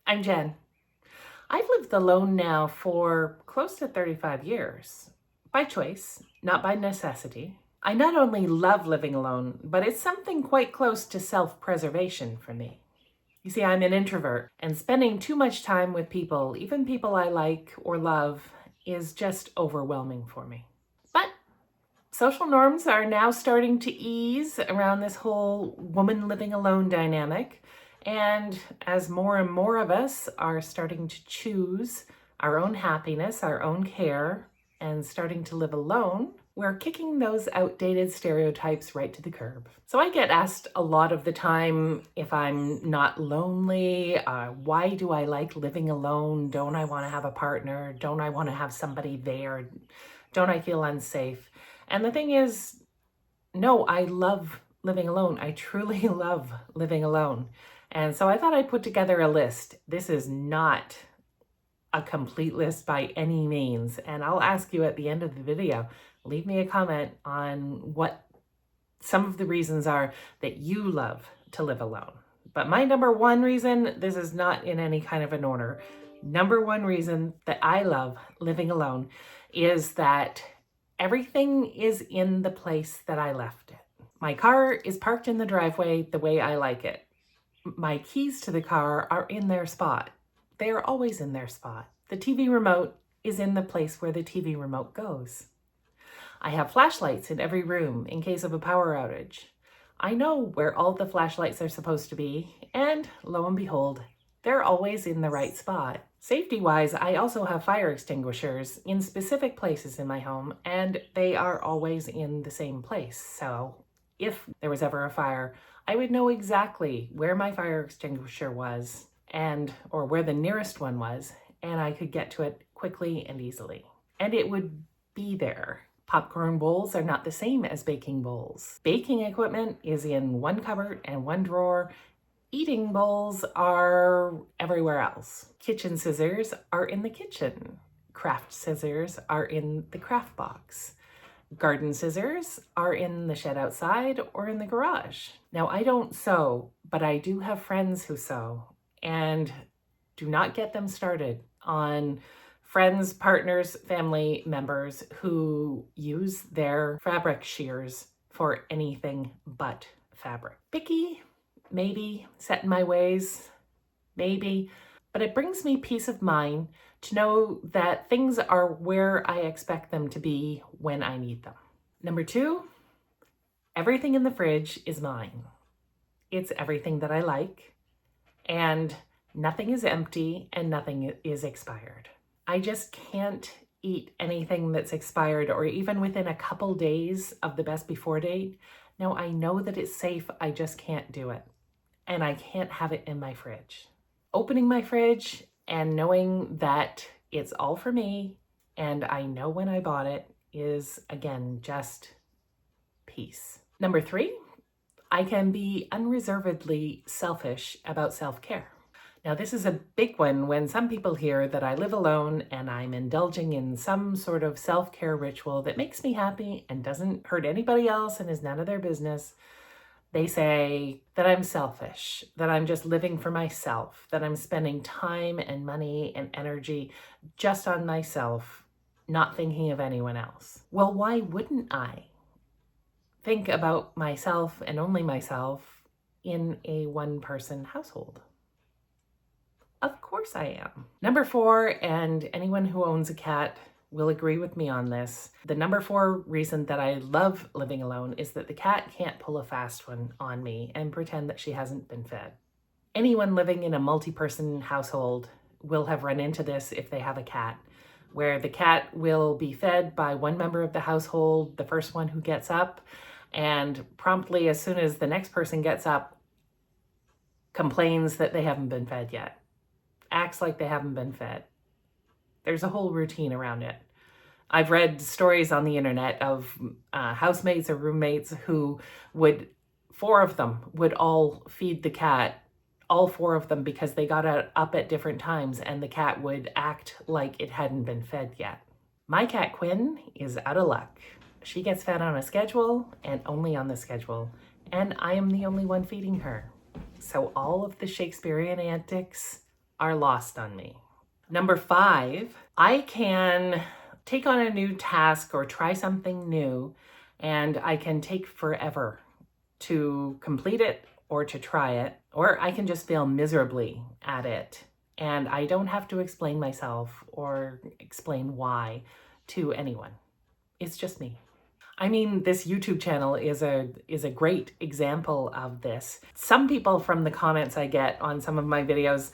I'm Jen. I've lived alone now for close to 35 years. By choice, not by necessity. I not only love living alone, but it's something quite close to self-preservation for me. You see, I'm an introvert, and spending too much time with people, even people I like or love, is just overwhelming for me. But social norms are now starting to ease around this whole woman living alone dynamic. And as more and more of us are starting to choose our own happiness, our own care, and starting to live alone, we're kicking those outdated stereotypes right to the curb. So I get asked a lot of the time if I'm not lonely, why do I like living alone? Don't I want to have a partner? Don't I want to have somebody there? Don't I feel unsafe? And the thing is, no, I love living alone. I truly love living alone. And so I thought I'd put together a list. This is not a complete list by any means. And I'll ask you at the end of the video, leave me a comment on what some of the reasons are that you love to live alone. But my number one reason, this is not in any kind of an order. Number one reason that I love living alone is that everything is in the place that I left it. My car is parked in the driveway the way I like it. My keys to the car are in their spot. They are always in their spot. The TV remote is in the place where the TV remote goes. I have flashlights in every room in case of a power outage. I know where all the flashlights are supposed to be, and lo and behold, they're always in the right spot. Safety-wise, I also have fire extinguishers in specific places in my home, and they are always in the same place. So if there was ever a fire, I would know exactly where my fire extinguisher was or where the nearest one was, and I could get to it quickly and easily. And it would be there. Popcorn bowls are not the same as baking bowls. Baking equipment is in one cupboard and one drawer. Eating bowls are everywhere else. Kitchen scissors are in the kitchen. Craft scissors are in the craft box. Garden scissors are in the shed outside or in the garage. Now, I don't sew, but I do have friends who sew, and do not get them started on friends, partners, family members who use their fabric shears for anything but fabric. Picky, maybe, set in my ways, maybe, but it brings me peace of mind to know that things are where I expect them to be when I need them. Number two, everything in the fridge is mine. It's everything that I like, and nothing is empty and nothing is expired. I just can't eat anything that's expired or even within a couple days of the best before date. Now, I know that it's safe, I just can't do it. And I can't have it in my fridge. Opening my fridge and knowing that it's all for me and I know when I bought it is, again, just peace. Number three, I can be unreservedly selfish about self-care. Now, this is a big one when some people hear that I live alone and I'm indulging in some sort of self-care ritual that makes me happy and doesn't hurt anybody else and is none of their business. They say that I'm selfish, that I'm just living for myself, that I'm spending time and money and energy just on myself, not thinking of anyone else. Well, why wouldn't I think about myself and only myself in a one-person household? Of course I am. Number four, and anyone who owns a cat will agree with me on this. The number four reason that I love living alone is that the cat can't pull a fast one on me and pretend that she hasn't been fed. Anyone living in a multi-person household will have run into this if they have a cat, where the cat will be fed by one member of the household, the first one who gets up, and promptly as soon as the next person gets up, complains that they haven't been fed yet. Acts like they haven't been fed. There's a whole routine around it. I've read stories on the internet of housemates or roommates who four of them would all feed the cat, all four of them, because they got up at different times and the cat would act like it hadn't been fed yet. My cat Quinn is out of luck. She gets fed on a schedule and only on the schedule, and I am the only one feeding her. So all of the Shakespearean antics are lost on me. Number 5, I can take on a new task or try something new, and I can take forever to complete it or to try it, or I can just fail miserably at it. And I don't have to explain myself or explain why to anyone. It's just me. I mean, this YouTube channel is a great example of this. Some people from the comments I get on some of my videos,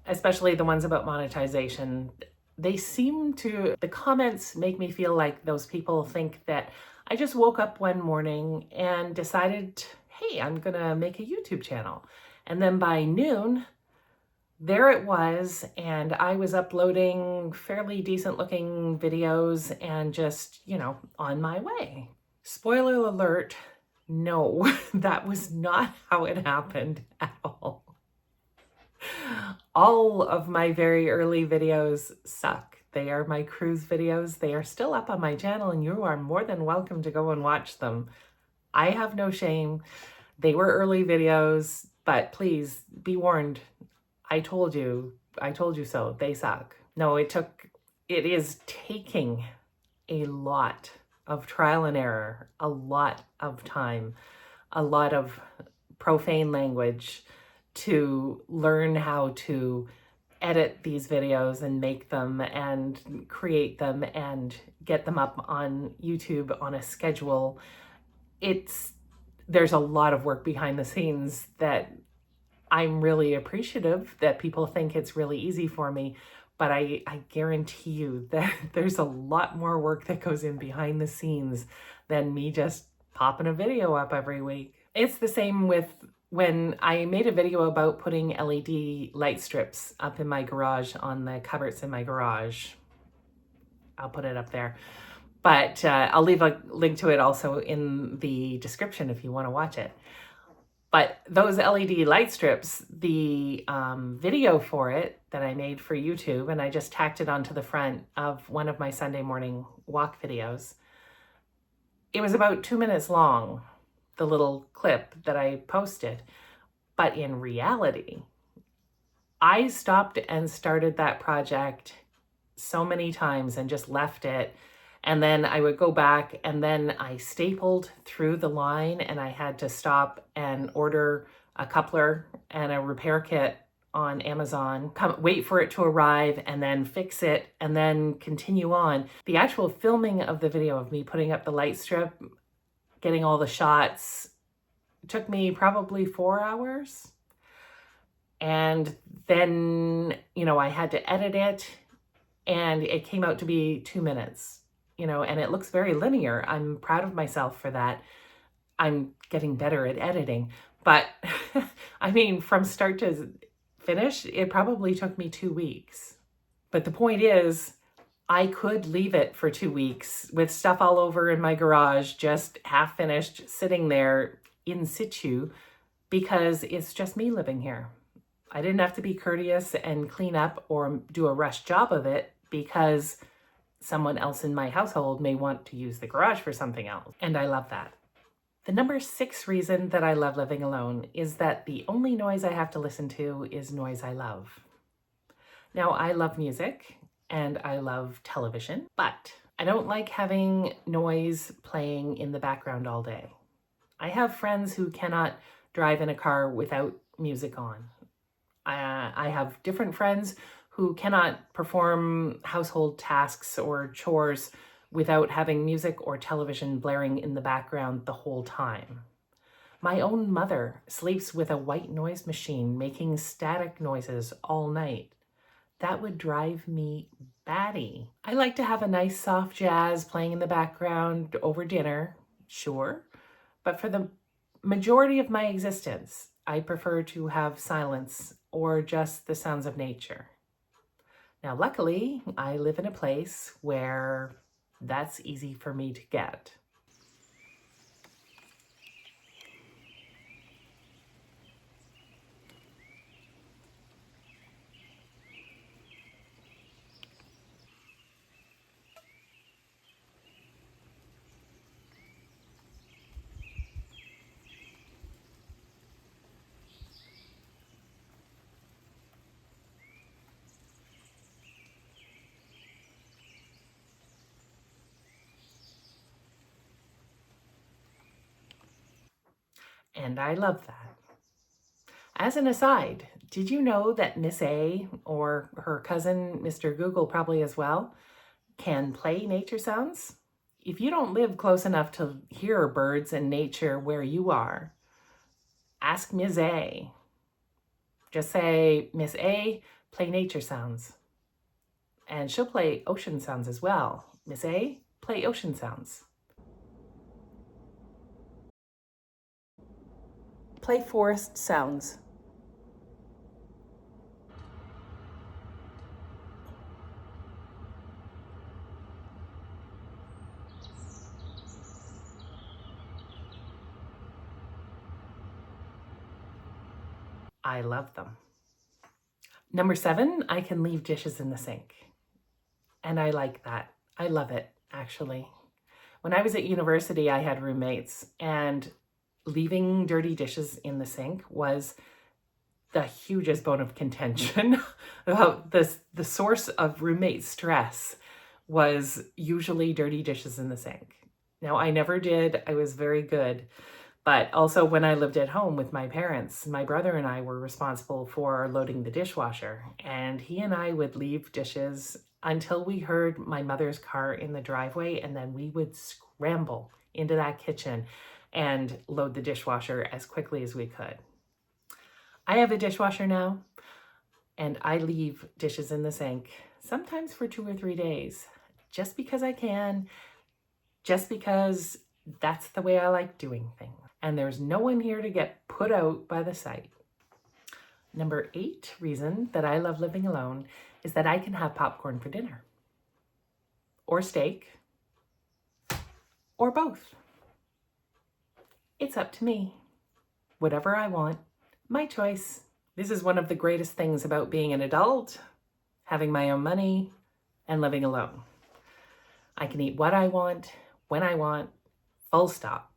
especially the ones about monetization, the comments make me feel like those people think that I just woke up one morning and decided, hey, I'm gonna make a YouTube channel. And then by noon, there it was, and I was uploading fairly decent looking videos and just, on my way. Spoiler alert, no, that was not how it happened at all. All of my very early videos suck. They are my cruise videos. They are still up on my channel, and you are more than welcome to go and watch them. I have no shame. They were early videos, but please be warned. I told you so. They suck. No, it is taking a lot of trial and error, a lot of time, a lot of profane language to learn how to edit these videos and make them and create them and get them up on YouTube on a schedule. There's a lot of work behind the scenes that I'm really appreciative that people think it's really easy for me, but I guarantee you that there's a lot more work that goes in behind the scenes than me just popping a video up every week. It's the same with when I made a video about putting LED light strips up in my garage on the cupboards in my garage. I'll put it up there. But I'll leave a link to it also in the description if you want to watch it. But those LED light strips, the video for it that I made for YouTube, and I just tacked it onto the front of one of my Sunday morning walk videos. It was about 2 minutes long, the little clip that I posted. But in reality, I stopped and started that project so many times and just left it. And then I would go back, and then I stapled through the line, and I had to stop and order a coupler and a repair kit on Amazon, wait for it to arrive, and then fix it, and then continue on. The actual filming of the video of me putting up the light strip, getting all the shots, took me probably 4 hours. And then, I had to edit it, and it came out to be 2 minutes. And it looks very linear. I'm proud of myself for that. I'm getting better at editing. But I mean, from start to finish, it probably took me 2 weeks. But the point is, I could leave it for 2 weeks with stuff all over in my garage, just half finished, sitting there in situ, because it's just me living here. I didn't have to be courteous and clean up or do a rush job of it because someone else in my household may want to use the garage for something else. And I love that. The number 6 reason that I love living alone is that the only noise I have to listen to is noise I love. Now, I love music and I love television, but I don't like having noise playing in the background all day. I have friends who cannot drive in a car without music on. I have different friends who cannot perform household tasks or chores without having music or television blaring in the background the whole time. My own mother sleeps with a white noise machine making static noises all night. That would drive me batty. I like to have a nice soft jazz playing in the background over dinner, sure, but for the majority of my existence, I prefer to have silence or just the sounds of nature. Now, luckily, I live in a place where that's easy for me to get. And I love that. As an aside, did you know that Miss A, or her cousin, Mr. Google probably as well, can play nature sounds? If you don't live close enough to hear birds and nature where you are, ask Miss A. Just say, Miss A, play nature sounds. And she'll play ocean sounds as well. Miss A, play ocean sounds. Play forest sounds. I love them. Number 7, I can leave dishes in the sink. And I like that. I love it, actually. When I was at university, I had roommates, and leaving dirty dishes in the sink was the hugest bone of contention. About this, the source of roommate stress was usually dirty dishes in the sink. Now, I never did. I was very good. But also when I lived at home with my parents, my brother and I were responsible for loading the dishwasher. And he and I would leave dishes until we heard my mother's car in the driveway, and then we would scramble into that kitchen and load the dishwasher as quickly as we could. I have a dishwasher now, and I leave dishes in the sink, sometimes for 2 or 3 days, just because I can, just because that's the way I like doing things. And there's no one here to get put out by the sight. Number 8 reason that I love living alone is that I can have popcorn for dinner, or steak, or both. It's up to me. Whatever I want, my choice. This is one of the greatest things about being an adult, having my own money, and living alone. I can eat what I want, when I want, full stop.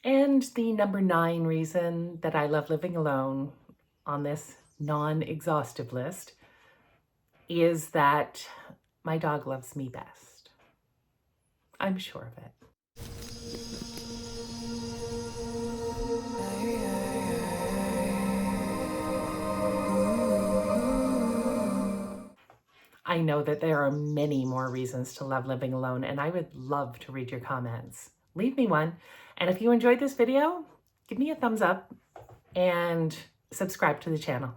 And the number 9 reason that I love living alone on this non-exhaustive list is that my dog loves me best. I'm sure of it. I know that there are many more reasons to love living alone, and I would love to read your comments. Leave me one. And if you enjoyed this video, give me a thumbs up and subscribe to the channel.